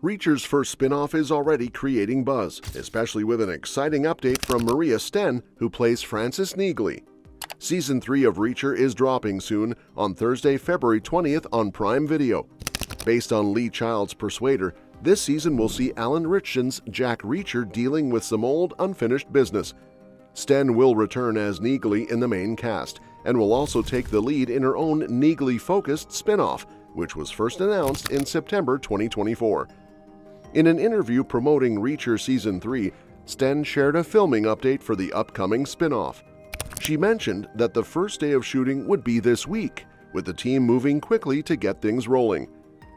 Reacher's first spin-off is already creating buzz, especially with an exciting update from Maria Sten, who plays Frances Neagley. Season 3 of Reacher is dropping soon on Thursday, February 20th on Prime Video. Based on Lee Child's Persuader, this season will see Alan Ritchson's Jack Reacher dealing with some old, unfinished business. Sten will return as Neagley in the main cast and will also take the lead in her own Neagley-focused spin-off, which was first announced in September 2024. In an interview promoting Reacher Season 3, Sten shared a filming update for the upcoming spin-off. She mentioned that the first day of shooting would be this week, with the team moving quickly to get things rolling.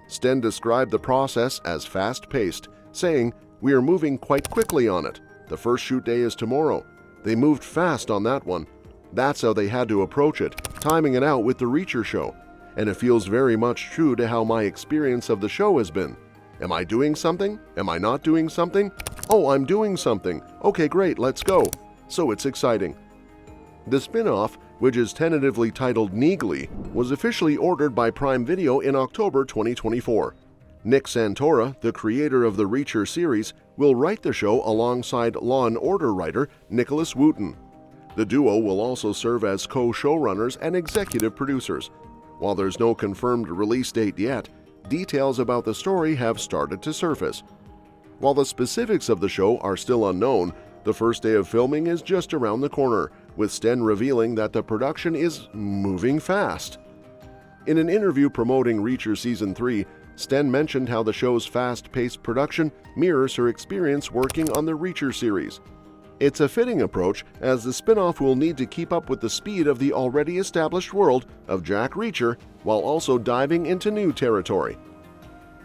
Sten described the process as fast-paced, saying, "We are moving quite quickly on it. The first shoot day is tomorrow. They moved fast on that one. That's how they had to approach it, timing it out with the Reacher show. And it feels very much true to how my experience of the show has been. Am I doing something? Am I not doing something? Oh, I'm doing something. Okay, great, let's go." So it's exciting. The spin-off, which is tentatively titled Neagley, was officially ordered by Prime Video in October 2024. Nick Santora, the creator of the Reacher series, will write the show alongside Law & Order writer Nicholas Wooten. The duo will also serve as co-showrunners and executive producers. While there's no confirmed release date yet, details about the story have started to surface. While the specifics of the show are still unknown, the first day of filming is just around the corner, with Sten revealing that the production is moving fast. In an interview promoting Reacher Season 3, Sten mentioned how the show's fast-paced production mirrors her experience working on the Reacher series. It's a fitting approach, as the spin-off will need to keep up with the speed of the already established world of Jack Reacher while also diving into new territory.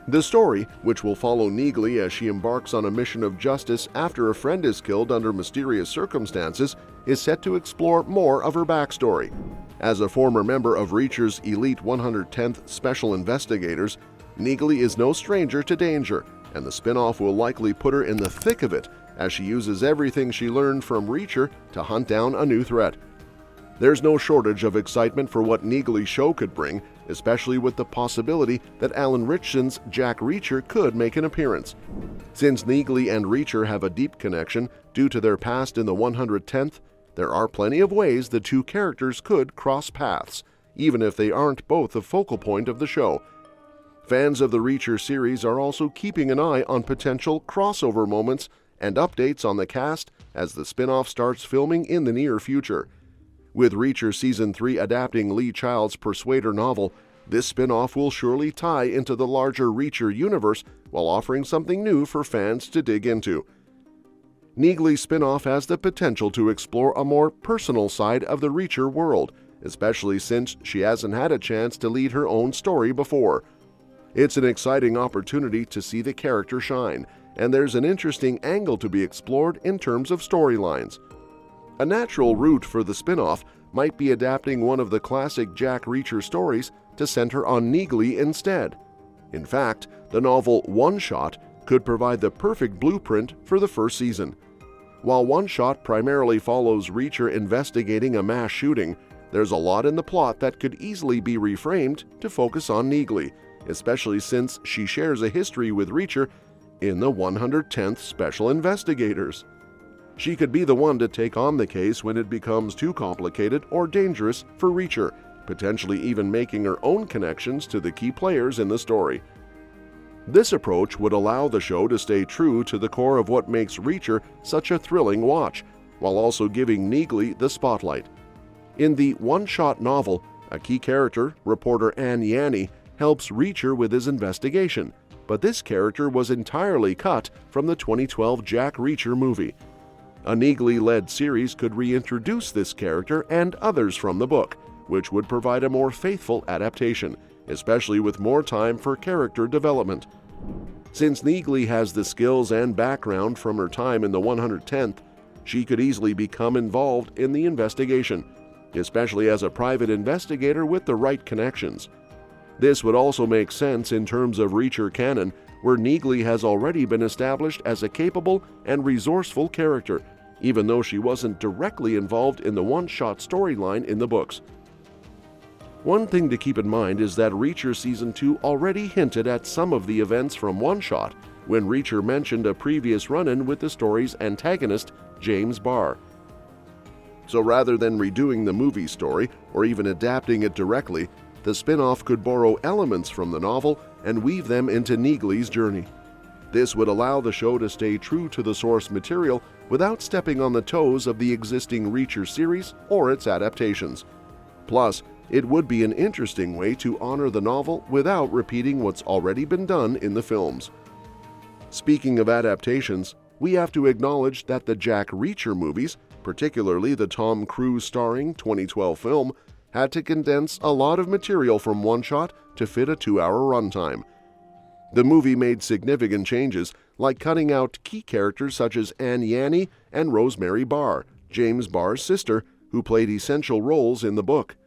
The story, which will follow Neagley as she embarks on a mission of justice after a friend is killed under mysterious circumstances, is set to explore more of her backstory. As a former member of Reacher's elite 110th Special Investigators, Neagley is no stranger to danger, and the spin-off will likely put her in the thick of it as she uses everything she learned from Reacher to hunt down a new threat. There's no shortage of excitement for what Neagley's show could bring, especially with the possibility that Alan Ritchson's Jack Reacher could make an appearance. Since Neagley and Reacher have a deep connection due to their past in the 110th, there are plenty of ways the two characters could cross paths, even if they aren't both the focal point of the show. Fans of the Reacher series are also keeping an eye on potential crossover moments and updates on the cast as the spin-off starts filming in the near future. With Reacher Season 3 adapting Lee Child's Persuader novel, this spin-off will surely tie into the larger Reacher universe while offering something new for fans to dig into. Neagley's spin-off has the potential to explore a more personal side of the Reacher world, especially since she hasn't had a chance to lead her own story before. It's an exciting opportunity to see the character shine, and there's an interesting angle to be explored in terms of storylines. A natural route for the spin-off might be adapting one of the classic Jack Reacher stories to center on Neagley instead. In fact, the novel One Shot could provide the perfect blueprint for the first season. While One Shot primarily follows Reacher investigating a mass shooting, there's a lot in the plot that could easily be reframed to focus on Neagley, especially since she shares a history with Reacher in the 110th Special Investigators. She could be the one to take on the case when it becomes too complicated or dangerous for Reacher, potentially even making her own connections to the key players in the story. This approach would allow the show to stay true to the core of what makes Reacher such a thrilling watch, while also giving Neagley the spotlight. In the one-shot novel, a key character, reporter Anne Yanny, helps Reacher with his investigation, but this character was entirely cut from the 2012 Jack Reacher movie. A Neagley-led series could reintroduce this character and others from the book, which would provide a more faithful adaptation, especially with more time for character development. Since Neagley has the skills and background from her time in the 110th, she could easily become involved in the investigation, especially as a private investigator with the right connections. This would also make sense in terms of Reacher canon, where Neagley has already been established as a capable and resourceful character, even though she wasn't directly involved in the one-shot storyline in the books. One thing to keep in mind is that Reacher Season 2 already hinted at some of the events from One Shot, when Reacher mentioned a previous run-in with the story's antagonist, James Barr. So rather than redoing the movie story or even adapting it directly, the spin-off could borrow elements from the novel and weave them into Neagley's journey. This would allow the show to stay true to the source material without stepping on the toes of the existing Reacher series or its adaptations. Plus, it would be an interesting way to honor the novel without repeating what's already been done in the films. Speaking of adaptations, we have to acknowledge that the Jack Reacher movies, particularly the Tom Cruise starring 2012 film, had to condense a lot of material from one shot to fit a 2-hour runtime. The movie made significant changes, like cutting out key characters such as Anne Yanny and Rosemary Barr, James Barr's sister, who played essential roles in the book.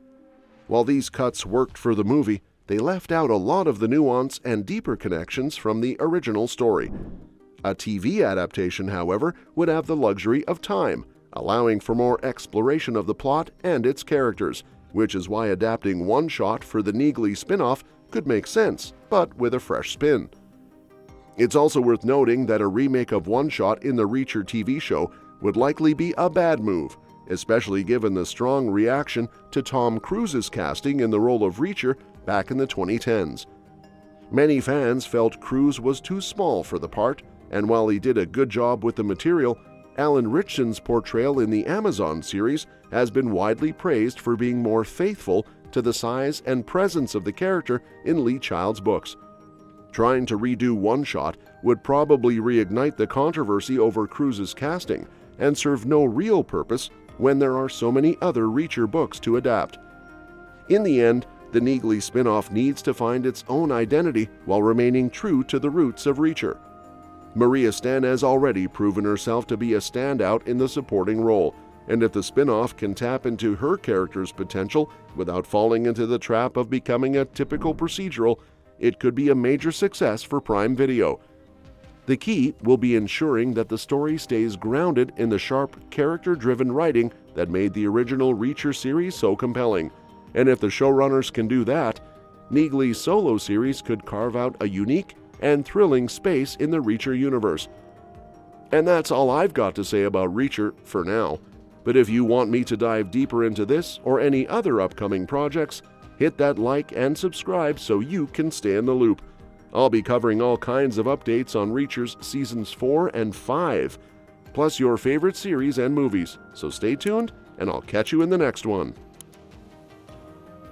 While these cuts worked for the movie, they left out a lot of the nuance and deeper connections from the original story. A TV adaptation, however, would have the luxury of time, allowing for more exploration of the plot and its characters, which is why adapting one shot for the Neagley spin-off could make sense, but with a fresh spin. It's also worth noting that a remake of One Shot in the Reacher TV show would likely be a bad move, especially given the strong reaction to Tom Cruise's casting in the role of Reacher back in the 2010s. Many fans felt Cruise was too small for the part, and while he did a good job with the material, Alan Ritchson's portrayal in the Amazon series has been widely praised for being more faithful to the size and presence of the character in Lee Child's books. Trying to redo One Shot would probably reignite the controversy over Cruise's casting and serve no real purpose when there are so many other Reacher books to adapt. In the end, the Neagley spin-off needs to find its own identity while remaining true to the roots of Reacher. Maria Sten has already proven herself to be a standout in the supporting role, and if the spin-off can tap into her character's potential without falling into the trap of becoming a typical procedural, it could be a major success for Prime Video. The key will be ensuring that the story stays grounded in the sharp, character-driven writing that made the original Reacher series so compelling. And if the showrunners can do that, Neagley's solo series could carve out a unique and thrilling space in the Reacher universe. And that's all I've got to say about Reacher for now. But if you want me to dive deeper into this or any other upcoming projects, hit that like and subscribe so you can stay in the loop. I'll be covering all kinds of updates on Reacher's Seasons 4 and 5, plus your favorite series and movies. So stay tuned, and I'll catch you in the next one.